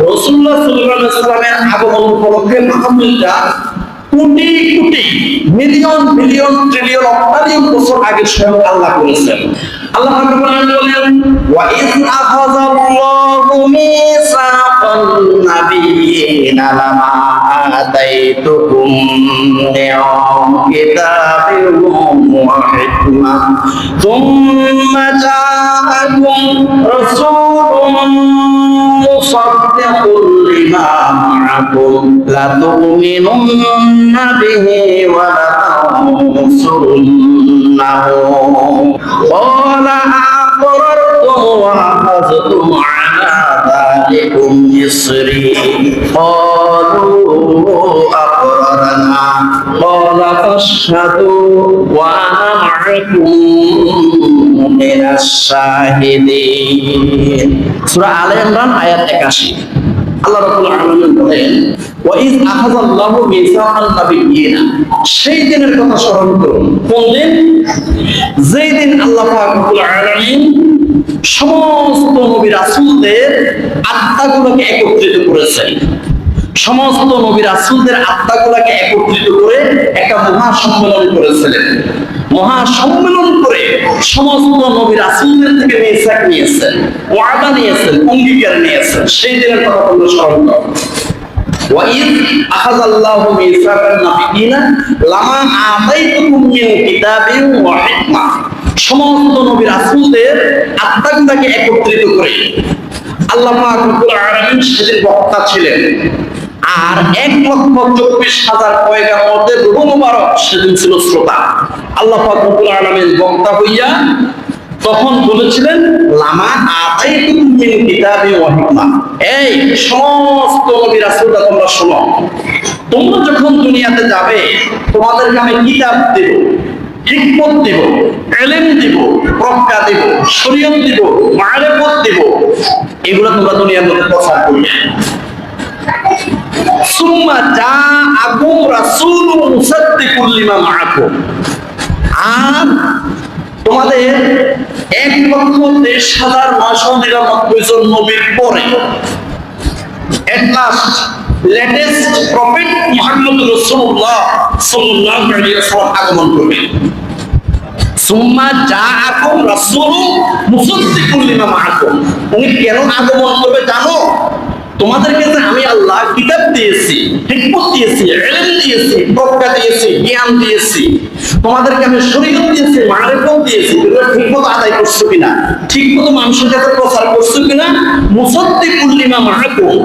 রাসূলুল্লাহ সাল্লাল্লাহু আলাইহি ওয়াসাল্লামের আগমন উপলক্ষে মাহফিলটা crore crore million billion trillion অক্টারিয়ন বছর আগে স্বয়ং আল্লাহ করেছেন। আল্লাহ পাক বলেন, ওয়া ইয আখাযাল্লাহু মিসাকান নাবিয়্যিনা লামা আতাইতুকুম মিন কিতাবিন ওয়া হিকমাহ থুম্মা জাআকুম রাসূলুন মুসাদ্দিকুন লিমা মা'আকুম লা তু'মিনুন্না বিহি ওয়া লা তানসুরুন্নাহু ক্বালা আ'aqrartum ওয়া আখাযতুম আলা যালিকুম ইসরি ক্বালু আ'aqrarna ক্বালা ফাশহাদু ওয়া আনা মা'আকুম মিনাশ শাহিদিন। সূরা আলে ইমরান আয়াত 81। আল্লাহ রাব্বুল আলামিন বলেন, ওয়া ইয আখাযাল্লাহু মিসাকান নাবিয়্যিনা, সেই দিনের কথা স্মরণ করুন। কোন দিন? যেই দিন আল্লাহ পাক রব্বুল আলামিন সমস্ত নবী রাসূলদের আত্মাগুলোকে একত্রিত করেছেন। সমস্ত নবী রাসূলদের আত্মাগুলোকে একত্রিত করে একটা মহা সম্মেলন করেছিলেন। মহা সম্মেলন করে সমস্ত নবী রাসূলদের থেকে মিসাক নিয়েছেন, ওয়াদা নিয়েছেন, অঙ্গীকার নিয়েছেন। সেই দিনের কথা আমরা স্মরণ করব। ওয়া ইয আখাযাল্লাহু মিসাকান নাবিয়্যিনা লামা আতাইতুকুম মিন কিতাবিন ওয়া হিকমাহ, সমস্ত নবী রাসূলদের আত্মাগুলোকে একত্রিত করে আল্লাহ পাক রব্বুল আলামিন সেদিন বক্তা ছিলেন। আর 1,24,000 পয়গাম্বরদের রূহ মুবারক সেদিন ছিল শ্রোতা। আল্লাহ পাক রব্বুল আলামিন বক্তা হইয়া তখন বলেছিলেন, লামা আতাইতুকুম মিন কিতাবি ওয়া হিকমাহ, এই সমস্ত নবী রাসূলরা তোমরা শোনো, তোমরা যখন দুনিয়াতে যাবে তোমাদেরকে আমি কিতাব দেব, হিকমত দেব, ইলম দেব, প্রজ্ঞা দেব, শরীয়ত দেব, মারিফত দেব, এগুলো তোমরা দুনিয়ার মধ্যে প্রচার করবে। সুম্মা জাআকুম রাসূলুন মুসাদ্দিকুল লিমা মা'আকুম, আর তোমাদের 1,23,999 জন নবীর পরে at last latest prophet Muhammad রাসূলুল্লাহ সাল্লাল্লাহু আলাইহি ওয়াসাল্লাম আগমন করবেন। সুম্মা জাআকুম রাসূলুন মুসাদ্দিকুল লিমা মা'আকুম, উনি কেন আগমন করবে জানো? তোমাদেরকে যে আমি আল্লাহ কিতাব দিয়েছি, হিকমত দিয়েছি, ইলম দিয়েছি, প্রজ্ঞা দিয়েছি, জ্ঞান দিয়েছি, তোমাদেরকে আমি শরীয়ত দিয়েছি, মারিফত দিয়েছি, এগুলো ঠিকমতো আদায় করছো কিনা, ঠিকমতো মানুষের কাছে প্রচার করছো কিনা? মুসাদ্দিকুল লিমা মা'আকুম,